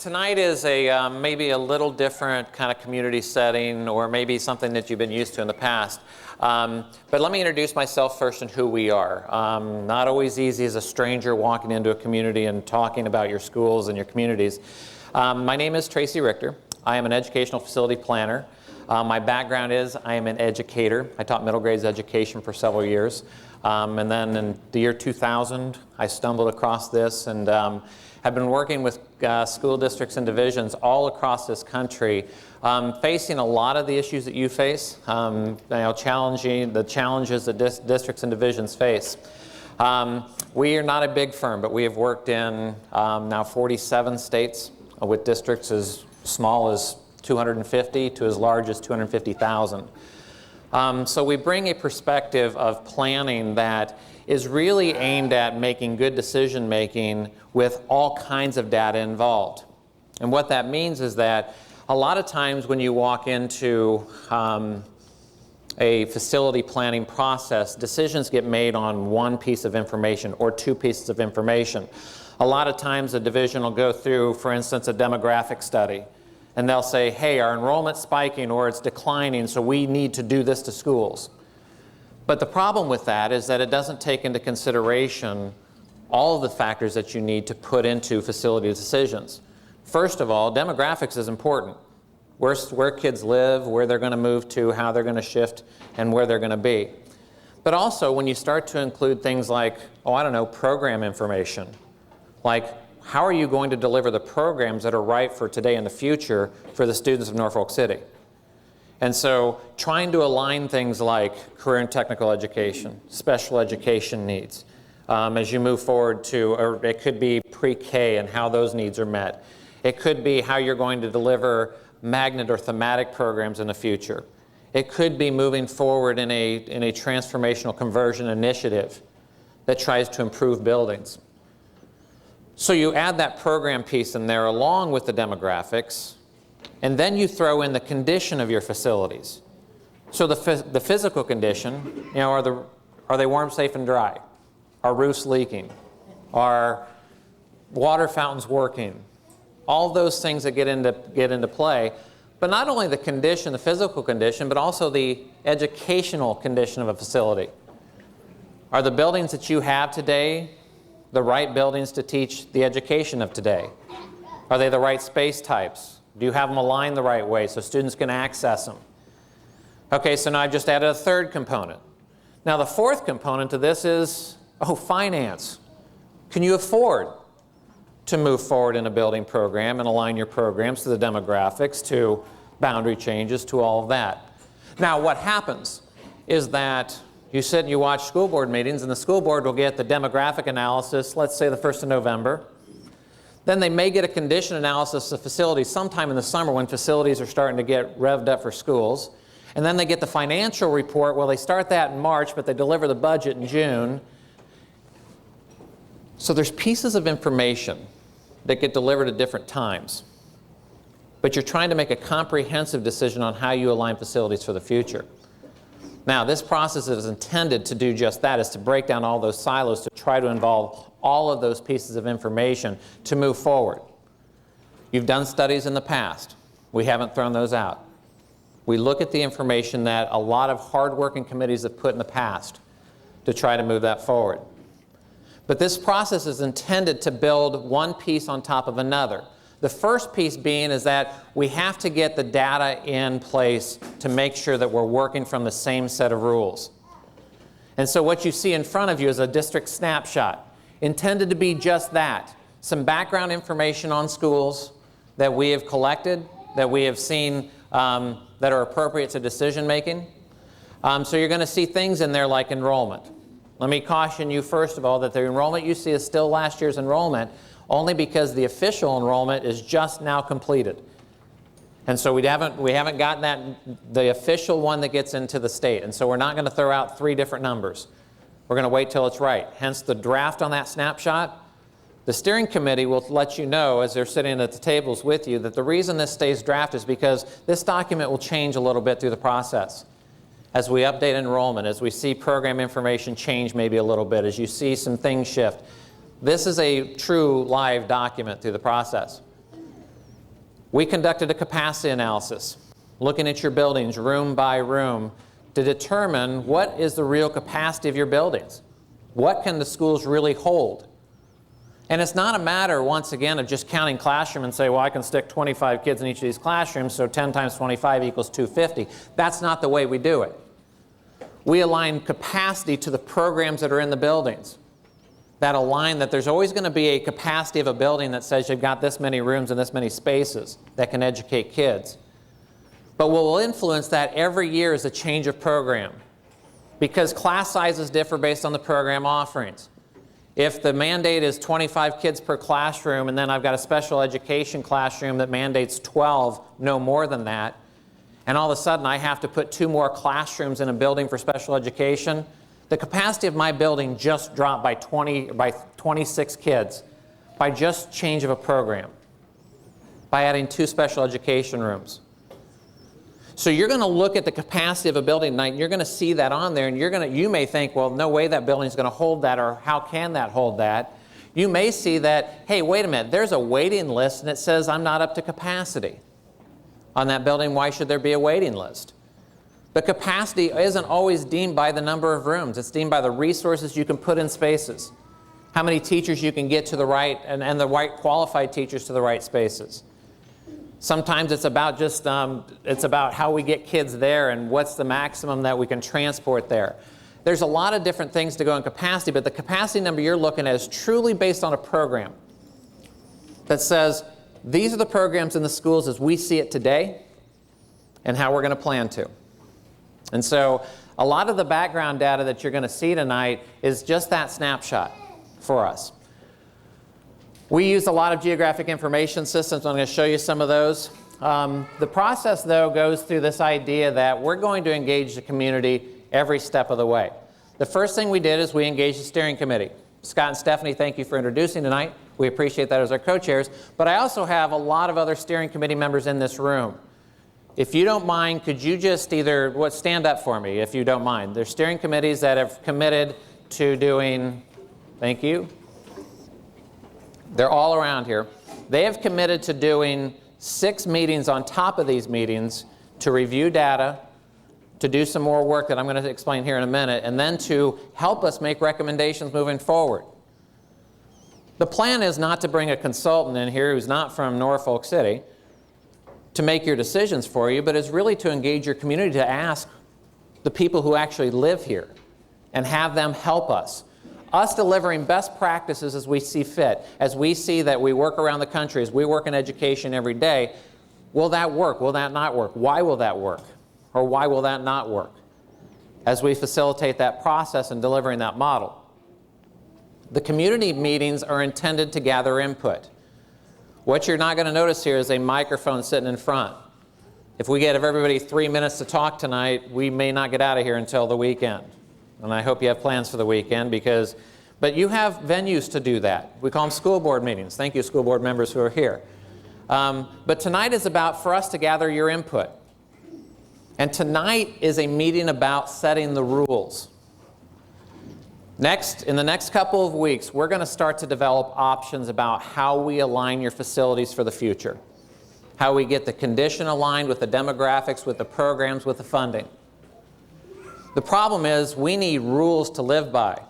Tonight is a maybe a little different kind of community setting, or maybe something that you've been used to in the past. But let me introduce myself first and who we are. Not always easy as a stranger walking into a community and talking about your schools and your communities. My name is Tracy Richter. I am an educational facility planner. My background is I am an educator. I taught middle grades education for several years. And then in the year 2000, I stumbled across this and have been working with school districts and divisions all across this country, facing a lot of the issues that you face, challenging the challenges that districts and divisions face. We are not a big firm, but we have worked in now 47 states with districts as small as 250 to as large as 250,000. So we bring a perspective of planning that is really aimed at making good decision making with all kinds of data involved. And what that means is that a lot of times when you walk into a facility planning process, decisions get made on one piece of information or two pieces of information. A lot of times a division will go through, for instance, a demographic study. And they'll say, hey, our enrollment's spiking or it's declining, so we need to do this to schools. But the problem with that is that it doesn't take into consideration all of the factors that you need to put into facility decisions. First of all, demographics is important. Where kids live, where they're going to move to, how they're going to shift, and where they're going to be. But also when you start to include things like, program information, like how are you going to deliver the programs that are right for today and the future for the students of Norfolk City? And so trying to align things like career and technical education, special education needs, as you move forward to, or it could be pre-K and how those needs are met. It could be how you're going to deliver magnet or thematic programs in the future. It could be moving forward in a transformational conversion initiative that tries to improve buildings. So you add that program piece in there along with the demographics, and then you throw in the condition of your facilities. So the physical condition, are they warm, safe, and dry? Are roofs leaking? Are water fountains working? All those things that get into play. But not only the condition, the physical condition, but also the educational condition of a facility. Are the buildings that you have today the right buildings to teach the education of today? Are they the right space types? Do you have them aligned the right way so students can access them? Okay, so now I've just added a third component. Now the fourth component to this is, finance. Can you afford to move forward in a building program and align your programs to the demographics, to boundary changes, to all of that? Now what happens is that you sit and you watch school board meetings, and the school board will get the demographic analysis, let's say the 1st of November. Then they may get a condition analysis of facilities sometime in the summer when facilities are starting to get revved up for schools. And then they get the financial report. Well, they start that in March, but they deliver the budget in June. So there's pieces of information that get delivered at different times. But you're trying to make a comprehensive decision on how you align facilities for the future. Now, this process is intended to do just that, is to break down all those silos, to try to involve all of those pieces of information to move forward. You've done studies in the past. We haven't thrown those out. We look at the information that a lot of hard-working committees have put in the past to try to move that forward. But this process is intended to build one piece on top of another. The first piece being is that we have to get the data in place to make sure that we're working from the same set of rules. And so what you see in front of you is a district snapshot, intended to be just that. Some background information on schools that we have collected, that we have seen that are appropriate to decision making. So you're going to see things in there like enrollment. Let me caution you first of all that the enrollment you see is still last year's enrollment, only because the official enrollment is just now completed. And so we haven't gotten the official one that gets into the state. And so we're not going to throw out 3 different numbers. We're going to wait till it's right. Hence the draft on that snapshot. The steering committee will let you know as they're sitting at the tables with you that the reason this stays draft is because this document will change a little bit through the process. As we update enrollment, as we see program information change maybe a little bit, as you see some things shift. This is a true live document through the process. We conducted a capacity analysis, looking at your buildings room by room to determine what is the real capacity of your buildings. What can the schools really hold? And it's not a matter, once again, of just counting classroom and say, well, I can stick 25 kids in each of these classrooms, so 10 times 25 equals 250. That's not the way we do it. We align capacity to the programs that are in the buildings. That align that there's always going to be a capacity of a building that says you've got this many rooms and this many spaces that can educate kids. But what will influence that every year is a change of program, because class sizes differ based on the program offerings. If the mandate is 25 kids per classroom and then I've got a special education classroom that mandates 12, no more than that, and all of a sudden I have to put 2 more classrooms in a building for special education, the capacity of my building just dropped by 26 kids by just change of a program, by adding 2 special education rooms. So you're going to look at the capacity of a building tonight, and you're going to see that on there, and you may think, well, no way that building is going to hold that, or how can that hold that? You may see that, hey, wait a minute, there's a waiting list, and it says I'm not up to capacity on that building. Why should there be a waiting list? The capacity isn't always deemed by the number of rooms. It's deemed by the resources you can put in spaces, how many teachers you can get to the right, and the right qualified teachers to the right spaces. Sometimes it's about just, it's about how we get kids there and what's the maximum that we can transport there. There's a lot of different things to go in capacity, but the capacity number you're looking at is truly based on a program that says, these are the programs in the schools as we see it today and how we're going to plan to. And so a lot of the background data that you're going to see tonight is just that snapshot for us. We use a lot of geographic information systems. I'm going to show you some of those. The process, though, goes through this idea that we're going to engage the community every step of the way. The first thing we did is we engaged the steering committee. Scott and Stephanie, thank you for introducing tonight. We appreciate that as our co-chairs. But I also have a lot of other steering committee members in this room. If you don't mind, could you just either stand up for me, if you don't mind. There's steering committees that have committed to doing, thank you. They're all around here. They have committed to doing 6 meetings on top of these meetings to review data, to do some more work that I'm going to explain here in a minute, and then to help us make recommendations moving forward. The plan is not to bring a consultant in here who's not from Norfolk City to make your decisions for you, but is really to engage your community, to ask the people who actually live here and have them help us. Us delivering best practices as we see fit, as we see that we work around the country, as we work in education every day. Will that work? Will that not work? Why will that work? Or why will that not work? As we facilitate that process and delivering that model. The community meetings are intended to gather input. What you're not going to notice here is a microphone sitting in front. If we give everybody 3 minutes to talk tonight, we may not get out of here until the weekend. And I hope you have plans for the weekend, but you have venues to do that. We call them school board meetings. Thank you, school board members who are here. But tonight is about for us to gather your input. And tonight is a meeting about setting the rules. Next, in the next couple of weeks, we're going to start to develop options about how we align your facilities for the future. How we get the condition aligned with the demographics, with the programs, with the funding. The problem is we need rules to live by.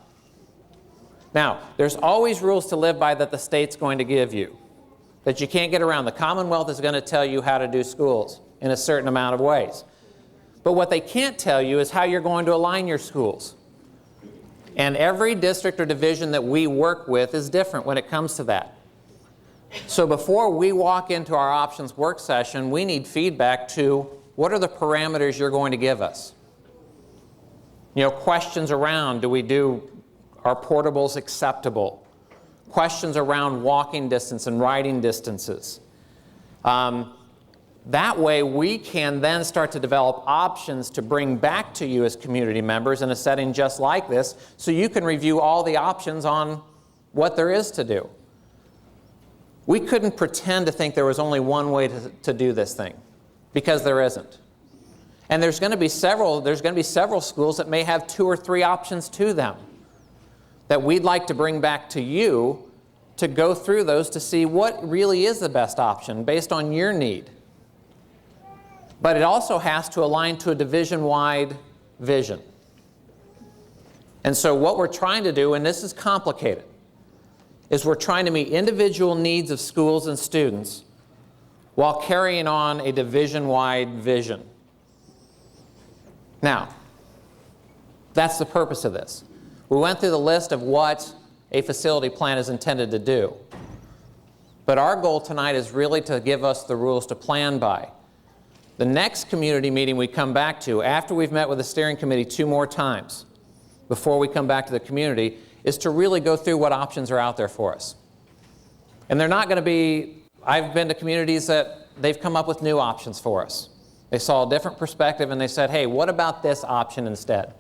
Now, there's always rules to live by that the state's going to give you, that you can't get around. The Commonwealth is going to tell you how to do schools in a certain amount of ways. But what they can't tell you is how you're going to align your schools. And every district or division that we work with is different when it comes to that. So before we walk into our options work session, we need feedback to what are the parameters you're going to give us? You know, questions around, are portables acceptable? Questions around walking distance and riding distances. That way we can then start to develop options to bring back to you as community members in a setting just like this, so you can review all the options on what there is to do. We couldn't pretend to think there was only one way to do this thing, because there isn't. And there's going to be several schools that may have 2 or 3 options to them that we'd like to bring back to you to go through those to see what really is the best option based on your need. But it also has to align to a division-wide vision. And so what we're trying to do, and this is complicated, is we're trying to meet individual needs of schools and students while carrying on a division-wide vision. Now, that's the purpose of this. We went through the list of what a facility plan is intended to do. But our goal tonight is really to give us the rules to plan by. The next community meeting we come back to, after we've met with the steering committee 2 more times, before we come back to the community, is to really go through what options are out there for us. And they're not going to be, I've been to communities that they've come up with new options for us. They saw a different perspective and they said, hey, what about this option instead?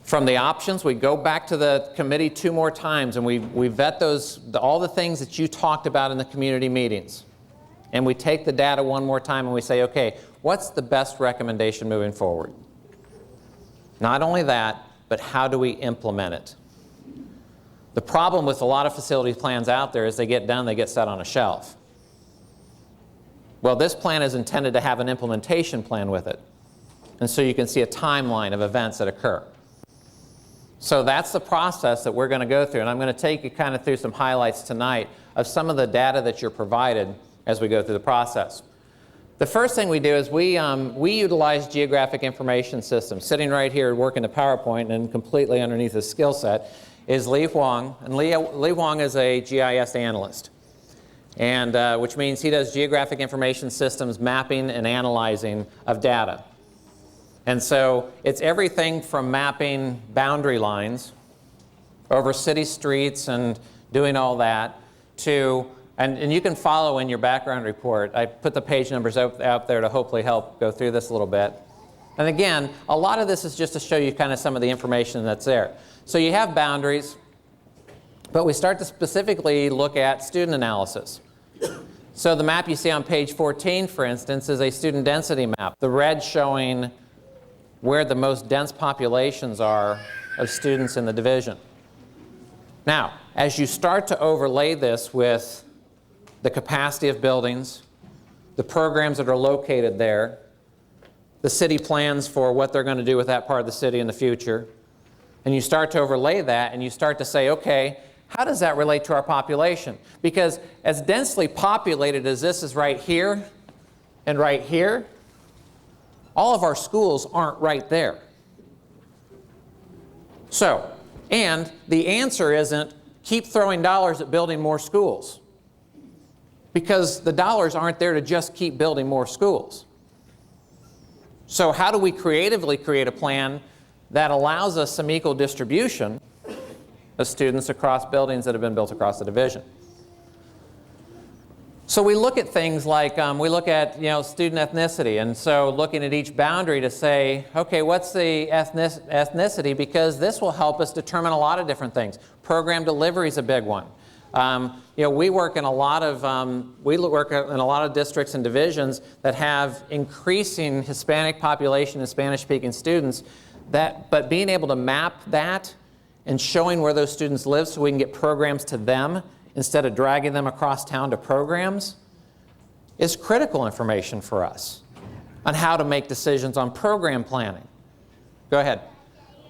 From the options, we go back to the committee 2 more times and we vet those, all the things that you talked about in the community meetings. And we take the data 1 more time and we say, okay, what's the best recommendation moving forward? Not only that, but how do we implement it? The problem with a lot of facility plans out there is they get done, they get set on a shelf. Well, this plan is intended to have an implementation plan with it. And so you can see a timeline of events that occur. So that's the process that we're going to go through. And I'm going to take you kind of through some highlights tonight of some of the data that you're provided as we go through the process. The first thing we do is we utilize geographic information systems. Sitting right here working the PowerPoint and completely underneath his skill set is Lee Huang. And Lee Huang is a GIS analyst, and which means he does geographic information systems mapping and analyzing of data. And so it's everything from mapping boundary lines over city streets and doing all that to, and you can follow in your background report. I put the page numbers out there to hopefully help go through this a little bit. And again, a lot of this is just to show you kind of some of the information that's there. So you have boundaries, but we start to specifically look at student analysis. So the map you see on page 14, for instance, is a student density map. The red showing where the most dense populations are of students in the division. Now, as you start to overlay this with the capacity of buildings, the programs that are located there, the city plans for what they're going to do with that part of the city in the future, and you start to overlay that and you start to say, okay, how does that relate to our population? Because as densely populated as this is right here and right here, all of our schools aren't right there. So, and the answer isn't keep throwing dollars at building more schools, because the dollars aren't there to just keep building more schools. So how do we creatively create a plan that allows us some equal distribution of students across buildings that have been built across the division? So we look at things like, we look at student ethnicity, and so looking at each boundary to say, okay, what's the ethnicity, because this will help us determine a lot of different things. Program delivery is a big one. We work in a lot of districts and divisions that have increasing Hispanic population and Spanish-speaking students. But being able to map that and showing where those students live so we can get programs to them instead of dragging them across town to programs is critical information for us on how to make decisions on program planning. Go ahead.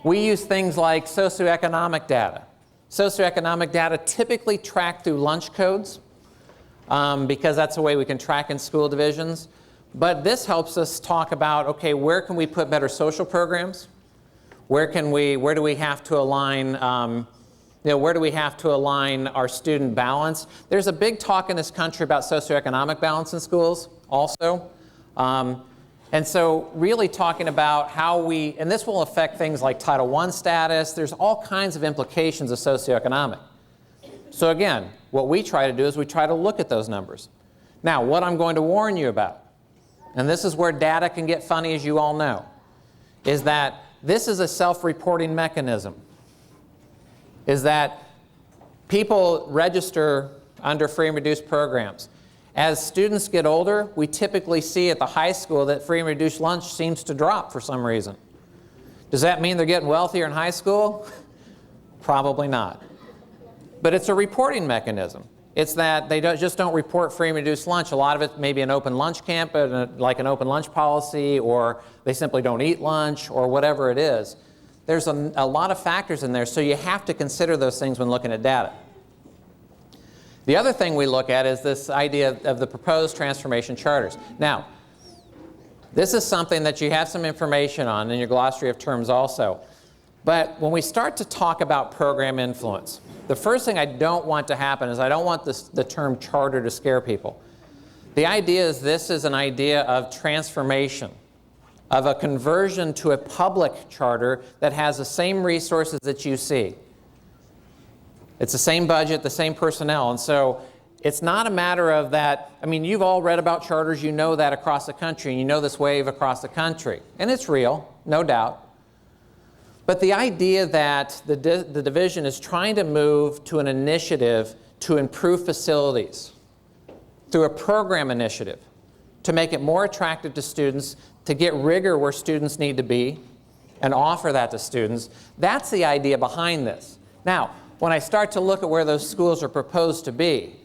We use things like socioeconomic data. Socioeconomic data typically track through lunch codes because that's the way we can track in school divisions. But this helps us talk about, okay, where can we put better social programs? Where do we have to align where do we have to align our student balance? There's a big talk in this country about socioeconomic balance in schools also. And so really talking about how and this will affect things like Title I status. There's all kinds of implications of socioeconomic. So again, what we try to do is we try to look at those numbers. Now, what I'm going to warn you about, and this is where data can get funny, as you all know, is that this is a self-reporting mechanism. Is that people register under free and reduced programs. As students get older, we typically see at the high school that free and reduced lunch seems to drop for some reason. Does that mean they're getting wealthier in high school? Probably not. But it's a reporting mechanism. It's that they just don't report free and reduced lunch. A lot of it may be an open lunch camp, like an open lunch policy, or they simply don't eat lunch, or whatever it is. There's a lot of factors in there, so you have to consider those things when looking at data. The other thing we look at is this idea of the proposed transformation charters. Now, this is something that you have some information on in your glossary of terms also. But when we start to talk about program influence, the first thing I don't want to happen is I don't want the term charter to scare people. The idea is this is an idea of transformation, of a conversion to a public charter that has the same resources that you see. It's the same budget, the same personnel, and so it's not a matter of that. I mean, you've all read about charters, you know that across the country, and you know this wave across the country, and it's real, no doubt. But the idea that the division is trying to move to an initiative to improve facilities through a program initiative, to make it more attractive to students, to get rigor where students need to be, and offer that to students, that's the idea behind this. Now, when I start to look at where those schools are proposed to be,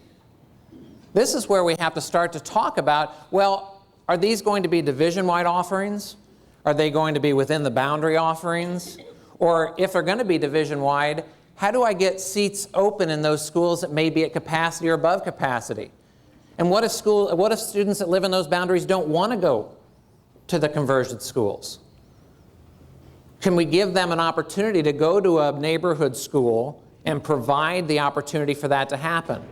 this is where we have to start to talk about, well, are these going to be division-wide offerings? Are they going to be within the boundary offerings? Or if they're going to be division-wide, how do I get seats open in those schools that may be at capacity or above capacity? And what if students that live in those boundaries don't want to go to the conversion schools? Can we give them an opportunity to go to a neighborhood school and provide the opportunity for that to happen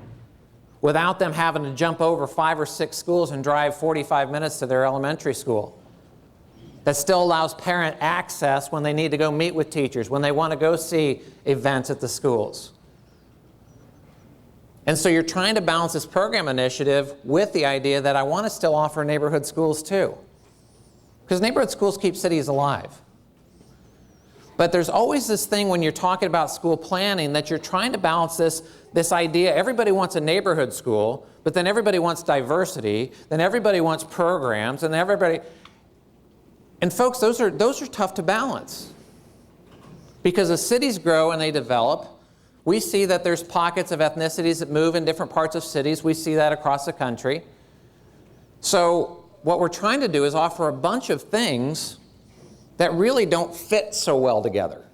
without them having to jump over 5 or 6 schools and drive 45 minutes to their elementary school? That still allows parent access when they need to go meet with teachers, when they want to go see events at the schools. And so you're trying to balance this program initiative with the idea that I want to still offer neighborhood schools too. Because neighborhood schools keep cities alive. But there's always this thing when you're talking about school planning that you're trying to balance this idea. Everybody wants a neighborhood school, but then everybody wants diversity, then everybody wants programs, and everybody... And folks, those are tough to balance. Because as cities grow and they develop, we see that there's pockets of ethnicities that move in different parts of cities. We see that across the country. So what we're trying to do is offer a bunch of things that really don't fit so well together.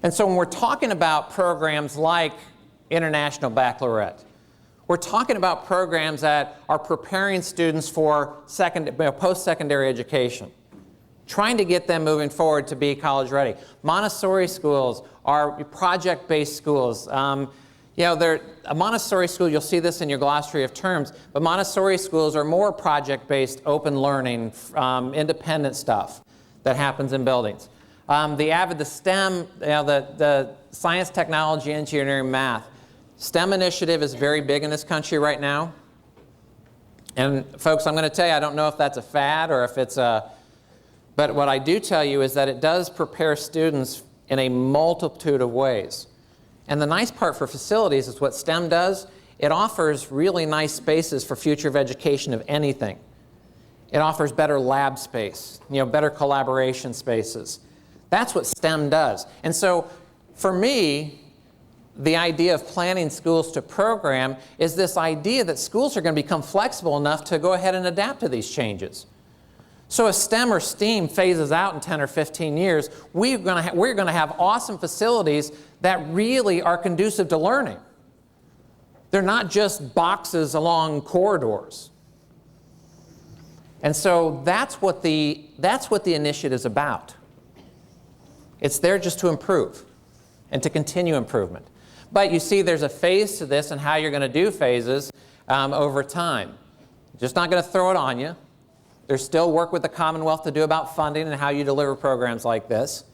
And so when we're talking about programs like International Baccalaureate, we're talking about programs that are preparing students for post-secondary education, trying to get them moving forward to be college ready. Montessori schools are project-based schools. A Montessori school, you'll see this in your glossary of terms, but Montessori schools are more project-based, open learning, independent stuff that happens in buildings. The STEM, the science, technology, engineering, math. STEM initiative is very big in this country right now. And folks, I'm going to tell you, I don't know if that's a fad or if it's a... But what I do tell you is that it does prepare students in a multitude of ways. And the nice part for facilities is what STEM does. It offers really nice spaces for future of education of anything. It offers better lab space, better collaboration spaces. That's what STEM does. And so for me, the idea of planning schools to program is this idea that schools are going to become flexible enough to go ahead and adapt to these changes. So as STEM or STEAM phases out in 10 or 15 years, we're going to have awesome facilities that really are conducive to learning. They're not just boxes along corridors. And so that's what the initiative is about. It's there just to improve and to continue improvement. But you see there's a phase to this and how you're going to do phases over time. Just not going to throw it on you. There's still work with the Commonwealth to do about funding and how you deliver programs like this.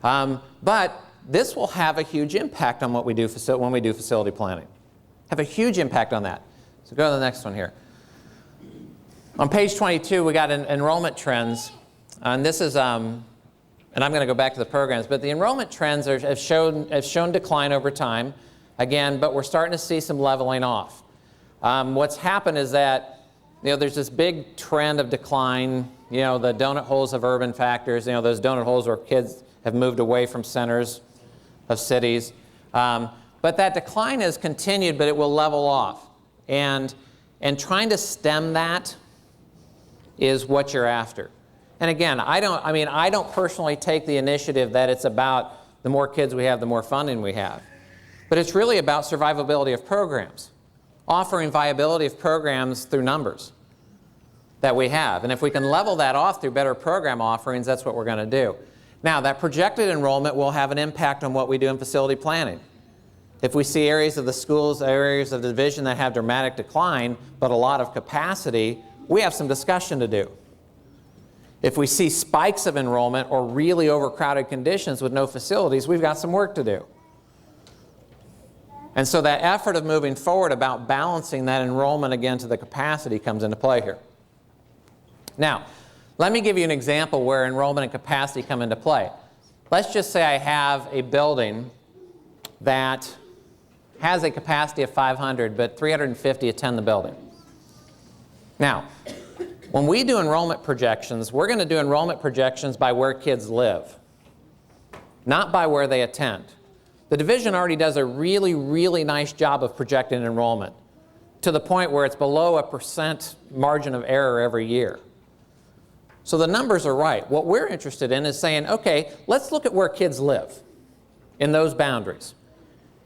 But this will have a huge impact on what we do when we do facility planning. Have a huge impact on that. So go to the next one here. On page 22, we got enrollment trends. And this is... and I'm going to go back to the programs, but the enrollment trends have shown decline over time, again, but we're starting to see some leveling off. What's happened is that there's this big trend of decline, the donut holes of urban factors, those donut holes where kids have moved away from centers of cities. But that decline has continued, but it will level off. And trying to stem that is what you're after. And again, I don't personally take the initiative that it's about the more kids we have, the more funding we have. But it's really about survivability of programs, offering viability of programs through numbers that we have. And if we can level that off through better program offerings, that's what we're going to do. Now, that projected enrollment will have an impact on what we do in facility planning. If we see areas of the schools, areas of the division that have dramatic decline, but a lot of capacity, we have some discussion to do. If we see spikes of enrollment or really overcrowded conditions with no facilities, we've got some work to do. And so that effort of moving forward about balancing that enrollment again to the capacity comes into play here. Now, let me give you an example where enrollment and capacity come into play. Let's just say I have a building that has a capacity of 500, but 350 attend the building. Now, when we do enrollment projections, we're going to do enrollment projections by where kids live, not by where they attend. The division already does a really, really nice job of projecting enrollment to the point where it's below a % margin of error every year. So the numbers are right. What we're interested in is saying, okay, let's look at where kids live in those boundaries.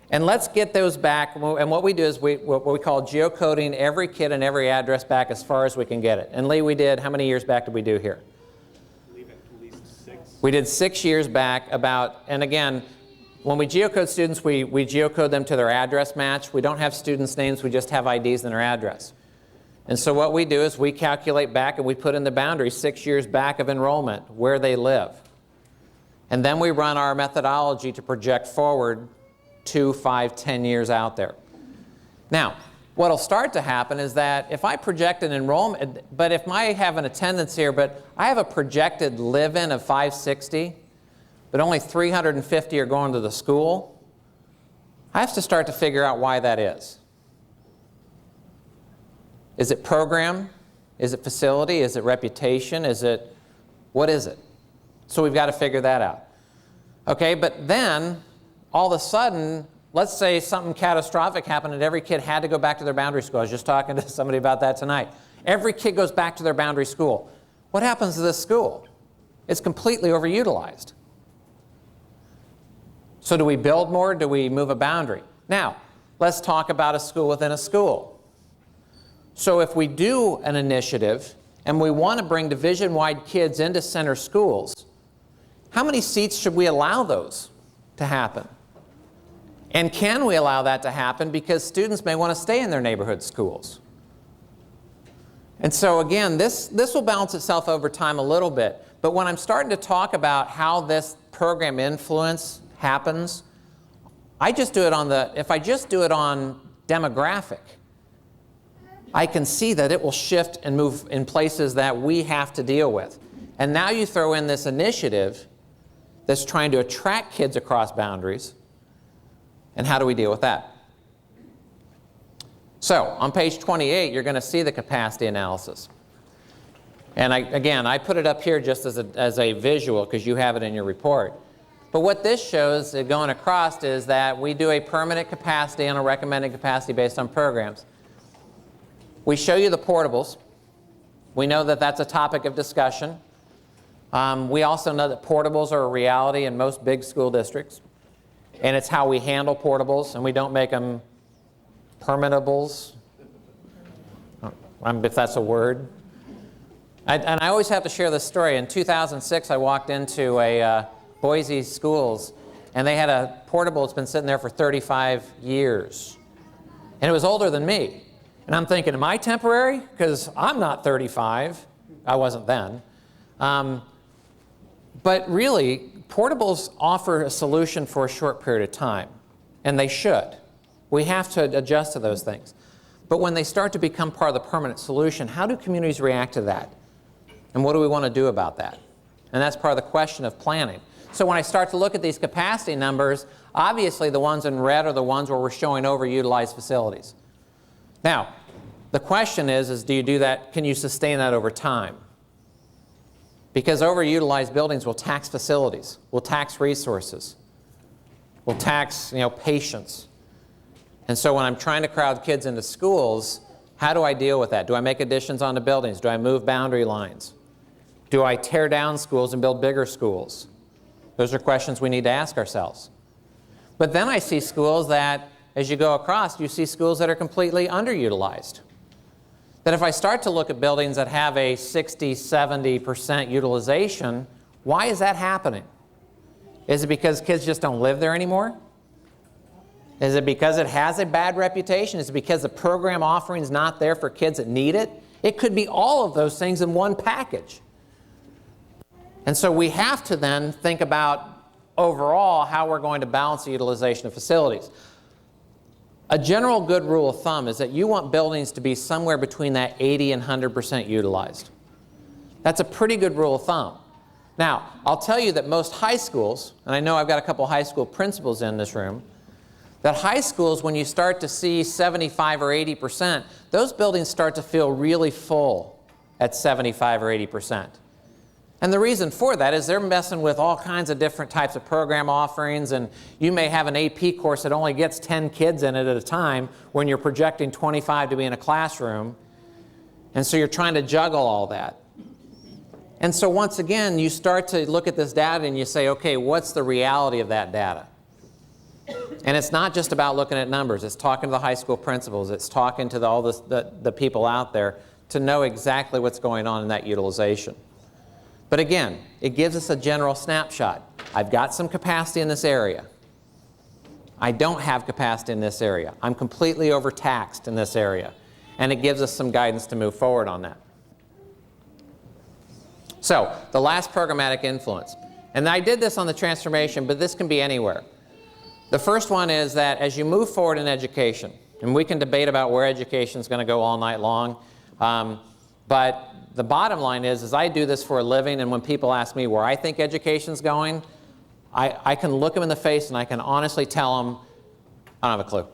And let's get those back. And what we do is what we call geocoding every kid and every address back as far as we can get it. And Lee, we did, how many years back did we do here? I believe at least 6. We did 6 years back about, and again, when we geocode students, we geocode them to their address match. We don't have students' names, we just have IDs and their address. And so what we do is we calculate back and we put in the boundaries 6 years back of enrollment, where they live. And then we run our methodology to project forward 2, 5, 10 years out there. Now, what will start to happen is that if I project an enrollment, but if I have an attendance here, but I have a projected live-in of 560, but only 350 are going to the school, I have to start to figure out why that is. Is it program? Is it facility? Is it reputation? What is it? So we've got to figure that out. Okay, but then all of a sudden, let's say something catastrophic happened and every kid had to go back to their boundary school. I was just talking to somebody about that tonight. Every kid goes back to their boundary school. What happens to this school? It's completely overutilized. So do we build more? Do we move a boundary? Now, let's talk about a school within a school. So if we do an initiative and we want to bring division-wide kids into center schools, how many seats should we allow those to happen? And can we allow that to happen because students may want to stay in their neighborhood schools? And so again, this will balance itself over time a little bit. But when I'm starting to talk about how this program influence happens, I just do it on if I just do it on demographic, I can see that it will shift and move in places that we have to deal with. And now you throw in this initiative that's trying to attract kids across boundaries, and how do we deal with that? So on page 28, you're going to see the capacity analysis. And I put it up here just as a visual because you have it in your report. But what this shows going across is that we do a permanent capacity and a recommended capacity based on programs. We show you the portables. We know that that's a topic of discussion. We also know that portables are a reality in most big school districts. And it's how we handle portables, and we don't make them permanentables, if that's a word. And I always have to share this story. In 2006, I walked into a Boise schools, and they had a portable that's been sitting there for 35 years. And it was older than me. And I'm thinking, am I temporary? Because I'm not 35. I wasn't then. But really, portables offer a solution for a short period of time, and they should. We have to adjust to those things. But when they start to become part of the permanent solution, how do communities react to that? And what do we want to do about that? And that's part of the question of planning. So when I start to look at these capacity numbers, obviously the ones in red are the ones where we're showing overutilized facilities. Now, the question is do you do that, can you sustain that over time? Because overutilized buildings will tax facilities, will tax resources. will tax, patience. And so when I'm trying to crowd kids into schools, how do I deal with that? Do I make additions on the buildings? Do I move boundary lines? Do I tear down schools and build bigger schools? Those are questions we need to ask ourselves. But then I see schools that, as you go across, you see schools that are completely underutilized. That if I start to look at buildings that have a 60, 70% utilization, why is that happening? Is it because kids just don't live there anymore? Is it because it has a bad reputation? Is it because the program offering is not there for kids that need it? It could be all of those things in one package. And so we have to then think about overall how we're going to balance the utilization of facilities. A general good rule of thumb is that you want buildings to be somewhere between that 80 and 100% utilized. That's a pretty good rule of thumb. Now, I'll tell you that most high schools, and I know I've got a couple high school principals in this room, that high schools, when you start to see 75 or 80%, those buildings start to feel really full at 75 or 80%. And the reason for that is they're messing with all kinds of different types of program offerings, and you may have an AP course that only gets 10 kids in it at a time when you're projecting 25 to be in a classroom. And so you're trying to juggle all that. And so once again, you start to look at this data and you say, okay, what's the reality of that data? And it's not just about looking at numbers. It's talking to the high school principals. It's talking to all the people out there to know exactly what's going on in that utilization. But again, it gives us a general snapshot. I've got some capacity in this area. I don't have capacity in this area. I'm completely overtaxed in this area. And it gives us some guidance to move forward on that. So, the last programmatic influence. And I did this on the transformation, but this can be anywhere. The first one is that as you move forward in education, and we can debate about where education is going to go all night long, but the bottom line is I do this for a living, and when people ask me where I think education's going, I can look them in the face and I can honestly tell them, I don't have a clue.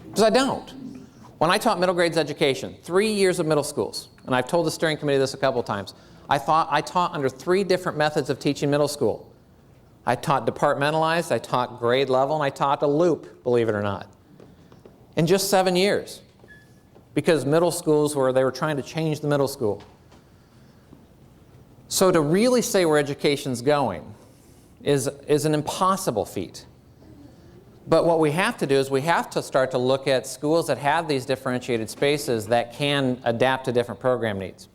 Because I don't. When I taught middle grades education, 3 years of middle schools, and I've told the steering committee this a couple of times, I taught under 3 different methods of teaching middle school. I taught departmentalized, I taught grade level, and I taught a loop, believe it or not, in just 7 years. Because middle schools they were trying to change the middle school. So to really say where education's going is an impossible feat. But what we have to do is we have to start to look at schools that have these differentiated spaces that can adapt to different program needs.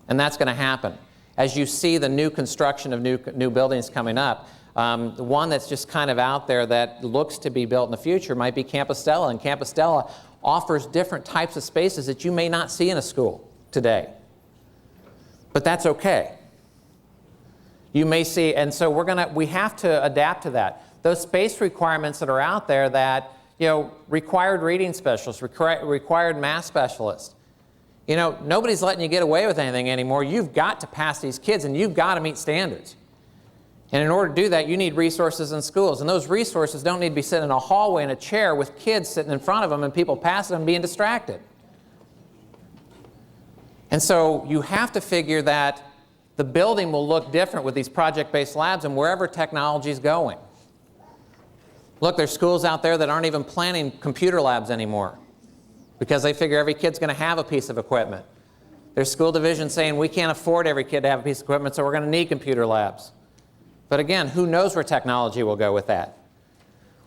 And that's going to happen. As you see the new construction of new buildings coming up, the one that's just kind of out there that looks to be built in the future might be Campostella. And Campostella offers different types of spaces that you may not see in a school today. But that's okay. You may see, and so we have to adapt to that. Those space requirements that are out there that, required reading specialists, required math specialists. Nobody's letting you get away with anything anymore. You've got to pass these kids, and you've got to meet standards. And in order to do that, you need resources in schools. And those resources don't need to be sitting in a hallway in a chair with kids sitting in front of them and people passing them being distracted. And so you have to figure that the building will look different with these project-based labs and wherever technology is going. Look, there's schools out there that aren't even planning computer labs anymore because they figure every kid's going to have a piece of equipment. There's school divisions saying we can't afford every kid to have a piece of equipment, so we're going to need computer labs. But again, who knows where technology will go with that?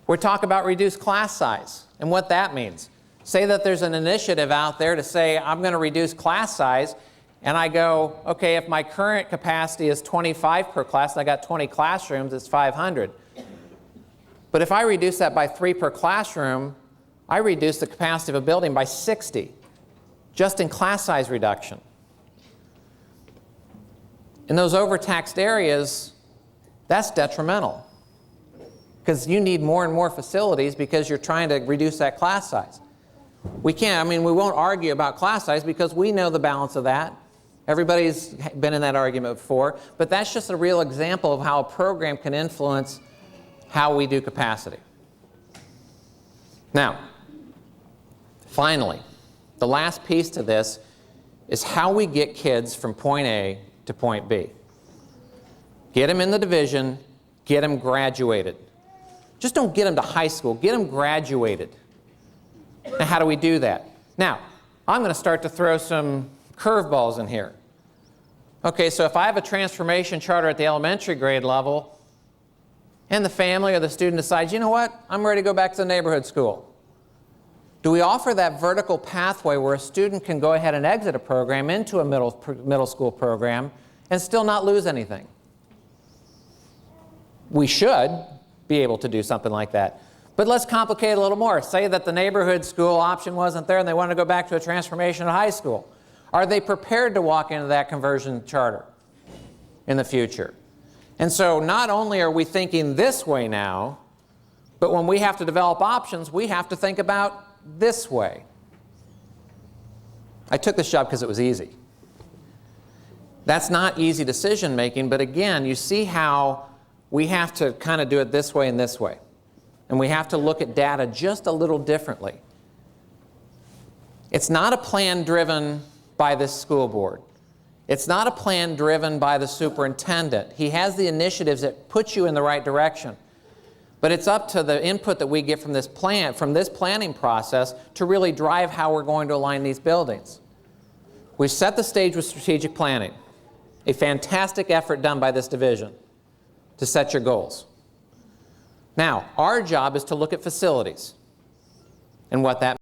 We're talking about reduced class size and what that means. Say that there's an initiative out there to say, I'm going to reduce class size, and I go, okay, if my current capacity is 25 per class, and I got 20 classrooms, it's 500. But if I reduce that by 3 per classroom, I reduce the capacity of a building by 60, just in class size reduction. In those overtaxed areas, that's detrimental because you need more and more facilities because you're trying to reduce that class size. We won't argue about class size because we know the balance of that. Everybody's been in that argument before, but that's just a real example of how a program can influence how we do capacity. Now, finally, the last piece to this is how we get kids from point A to point B. Get them in the division, Get them graduated. Just don't get them to high school. Get them graduated. Now, how do we do that? Now, I'm going to start to throw some curveballs in here. Okay, so if I have a transformation charter at the elementary grade level, and the family or the student decides, you know what, I'm ready to go back to the neighborhood school. Do we offer that vertical pathway where a student can go ahead and exit a program into a middle school program and still not lose anything? We should be able to do something like that. But let's complicate it a little more. Say that the neighborhood school option wasn't there and they want to go back to a transformation at high school. Are they prepared to walk into that conversion charter in the future? And so not only are we thinking this way now, but when we have to develop options, we have to think about this way. I took this job because it was easy. That's not easy decision making, but again, you see how we have to kind of do it this way and this way. And we have to look at data just a little differently. It's not a plan driven by this school board. It's not a plan driven by the superintendent. He has the initiatives that put you in the right direction. But it's up to the input that we get from this planning process to really drive how we're going to align these buildings. We've set the stage with strategic planning, a fantastic effort done by this division to set your goals. Now, our job is to look at facilities and what that